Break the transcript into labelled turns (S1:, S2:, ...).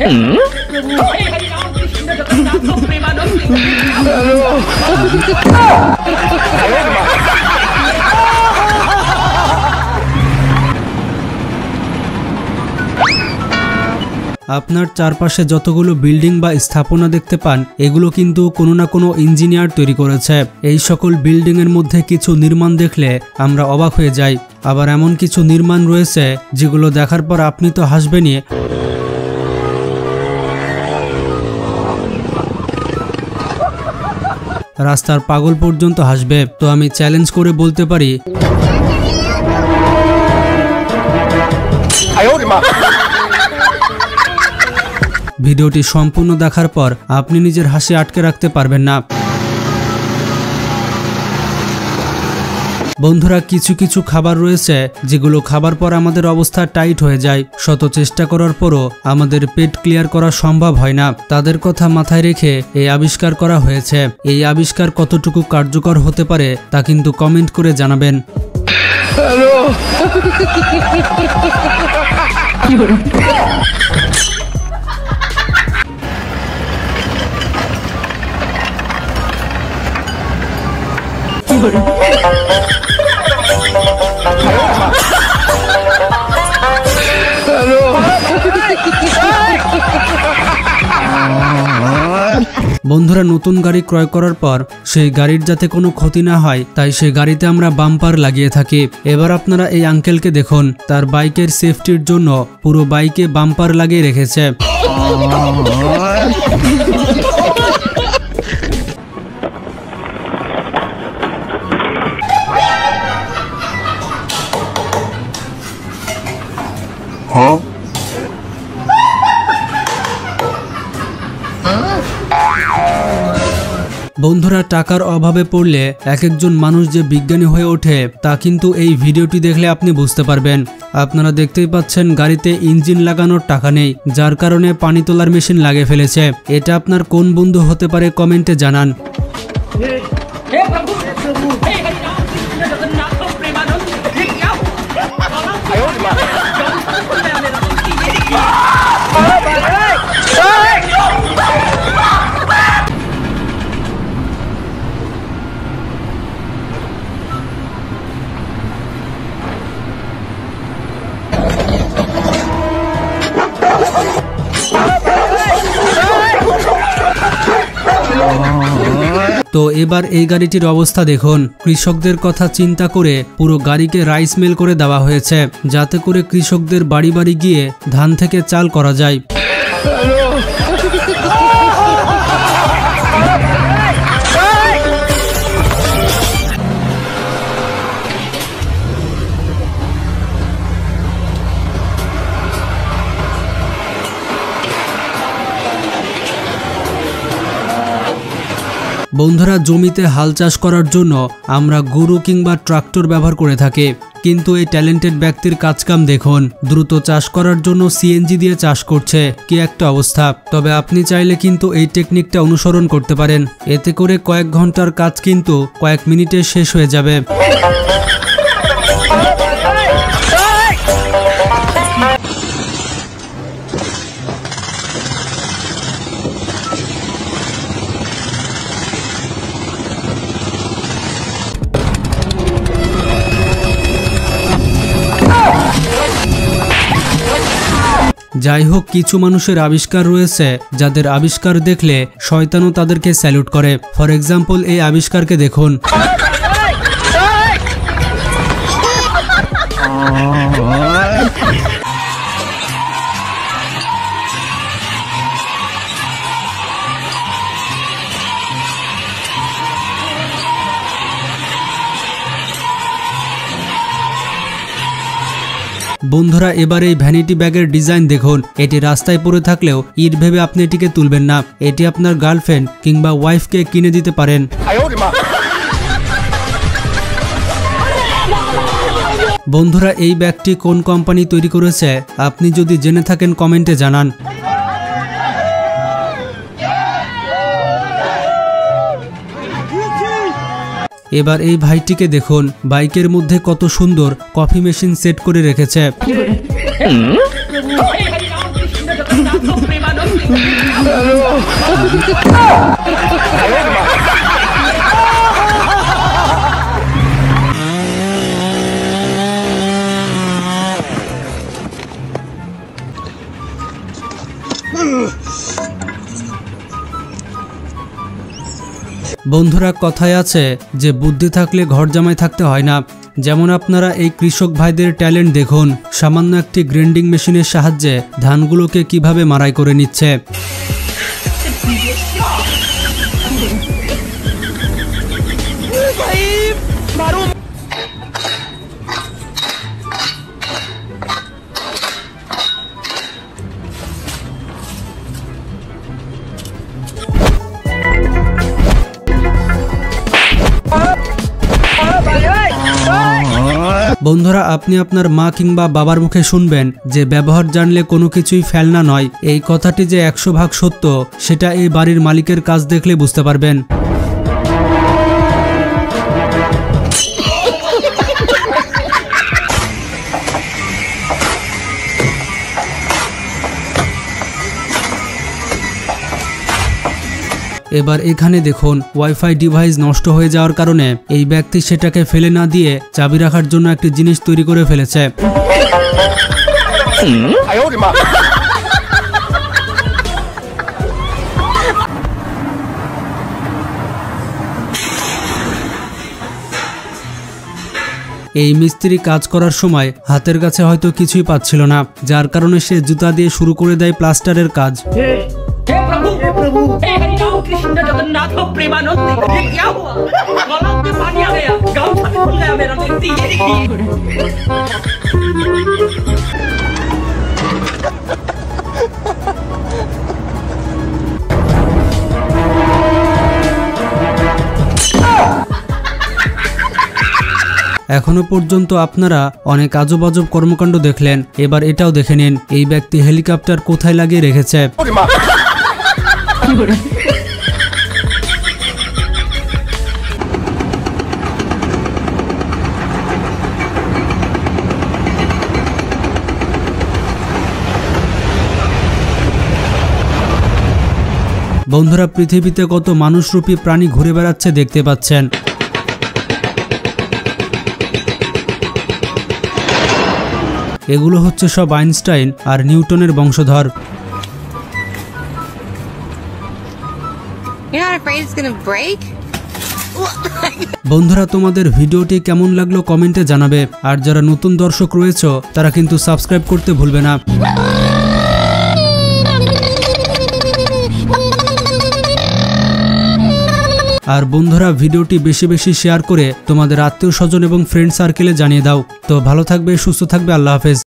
S1: আপনার চারপাশে যতগুলো বিল্ডিং বা স্থাপনা দেখতে পান এগুলো কিন্তু কোনো না কোনো ইঞ্জিনিয়ার তৈরি করেছে। এই সকল বিল্ডিং এর মধ্যে কিছু নির্মাণ দেখলে আমরা অবাক হয়ে যাই, আবার এমন কিছু নির্মাণ রয়েছে যেগুলো দেখার পর আপনি তো হাসবেনই, রাস্তার পাগল পর্যন্ত হাসবে। তো আমি চ্যালেঞ্জ করে বলতে পারি ভিডিওটি সম্পূর্ণ দেখার পর আপনি নিজের হাসি আটকে রাখতে পারবেন না। বন্ধুরা, কিছু কিছু খাবার রয়েছে যেগুলো খাবার পর আমাদের অবস্থা টাইট হয়ে যায়, শত চেষ্টা করার পরও আমাদের পেট ক্লিয়ার করা সম্ভব হয় না। তাদের কথা মাথায় রেখে এই আবিষ্কার করা হয়েছে। এই আবিষ্কার কতটুকু কার্যকর হতে পারে তা কিন্তু কমেন্ট করে জানাবেন। বন্ধুরা, নতুন গাড়ি ক্রয় করার পর সেই গাড়ির যাতে কোনো ক্ষতি না হয় তাই সেই গাড়িতে আমরা বাম্পার লাগিয়ে থাকি। এবার আপনারা এই আঙ্কেলকে দেখুন, তার বাইকের সেফটির জন্য পুরো বাইকে বাম্পার লাগিয়ে রেখেছে। বন্ধুরা, টাকার অভাবে পড়লে এক একজন মানুষ যে বিজ্ঞানী হয়ে ওঠে তা কিন্তু এই ভিডিওটি দেখলে আপনি বুঝতে পারবেন। আপনারা দেখতেই পাচ্ছেন গাড়িতে ইঞ্জিন লাগানোর টাকা নেই, যার কারণে পানি তোলার মেশিন লাগিয়ে ফেলেছে। এটা আপনার কোন বন্ধু হতে পারে কমেন্টে জানান। তো এবার এই গাড়িটির অবস্থা দেখুন। কৃষকদের কথা চিন্তা করে পুরো গাড়িকে রাইস মিল করে দেওয়া হয়েছে, যাতে করে কৃষকদের বাড়ি বাড়ি গিয়ে ধান থেকে চাল করা যায়। বন্ধুরা, জমিতে হাল চাষ করার জন্য আমরা গরু কিংবা ট্রাক্টর ব্যবহার করে থাকি, কিন্তু এই ট্যালেন্টেড ব্যক্তির কাজকাম দেখুন। দ্রুত চাষ করার জন্য সিএনজি দিয়ে চাষ করছে, কি একটা অবস্থা। তবে আপনি চাইলে কিন্তু এই টেকনিকটা অনুসরণ করতে পারেন, এতে করে কয়েক ঘন্টার কাজ কিন্তু কয়েক মিনিটে শেষ হয়ে যাবে। যাই হোক, কিছু মানুষের আবিষ্কার রয়েছে যাদের আবিষ্কার দেখলে শয়তানও তাদেরকে স্যালুট করে। ফর এক্সাম্পল, এই আবিষ্কারকে দেখুন। বন্ধুরা, এবার এই ভ্যানিটি ব্যাগের ডিজাইন দেখুন। এটি রাস্তায় পড়ে থাকলেও ইট ভেবে আপনি এটিকে তুলবেন না, এটি আপনার গার্লফ্রেন্ড কিংবা ওয়াইফকে কিনে দিতে পারেন। বন্ধুরা, এই ব্যাগটি কোন কোম্পানি তৈরি করেছে আপনি যদি জেনে থাকেন কমেন্টে জানান। এবার এই ভাইটিকে দেখুন, বাইকের মধ্যে কত সুন্দর কফি মেশিন সেট করে রেখেছে।
S2: nato prima non ti
S1: বন্ধুরা, কথায় আছে যে বুদ্ধি থাকলে ঘর জামাই থাকতে হয় না। যেমন আপনারা এই কৃষক ভাইদের ট্যালেন্ট দেখুন, সামান্য একটি গ্রাইন্ডিং মেশিনের সাহায্যে ধানগুলোকে কিভাবে মাড়াই করে নিচ্ছে। বন্ধুরা, আপনি আপনার মা কিংবা বাবার মুখে শুনবেন যে ব্যবহার জানলে কোনো কিছুই ফেলনা নয়। এই কথাটি যে 100 ভাগ সত্য সেটা এই বাড়ির মালিকের কাজ দেখলে বুঝতে পারবেন। এবার এখানে দেখুন, ওয়াইফাই ডিভাইস নষ্ট হয়ে যাওয়ার কারণে এই ব্যক্তি সেটাকে ফেলে না দিয়ে চাবি রাখার জন্য একটি জিনিস তৈরি করে ফেলেছে। এই মিস্ত্রি কাজ করার সময় হাতের কাছে হয়তো কিছুই পাচ্ছিল না, যার কারণে সে জুতা দিয়ে শুরু করে দেয় প্লাস্টারের কাজ।
S2: हे प्रभु हे हरिराम कृष्ण जगन्नाथ प्रेमानंद ये क्या हुआ गलाव में पानी आ गया गाँव छाती खुल गया मेरा देखती
S1: এখনো পর্যন্ত আপনারা অনেক আজব আজব কর্মকাণ্ড দেখলেন, এবার এটাও দেখে নিন এই ব্যক্তি হেলিকপ্টার কোথায় লাগিয়ে রেখেছে। বন্ধুরা, পৃথিবীতে কত মানুষরূপী প্রাণী ঘুরে বেড়াচ্ছে দেখতে পাচ্ছেন। এগুলো হচ্ছে সব আইনস্টাইন আর নিউটনের বংশধর। বন্ধুরা, তোমাদের ভিডিওটি কেমন লাগলো কমেন্টে জানাবে, আর যারা নতুন দর্শক রয়েছে তারা কিন্তু সাবস্ক্রাইব করতে ভুলবে না। আর বন্ধুরা, ভিডিওটি বেশি বেশি শেয়ার করে তোমাদের আত্মীয় স্বজন এবং ফ্রেন্ড সার্কেলে জানিয়ে দাও। তো ভালো থাকবে, সুস্থ থাকবে, আল্লাহ হাফেজ।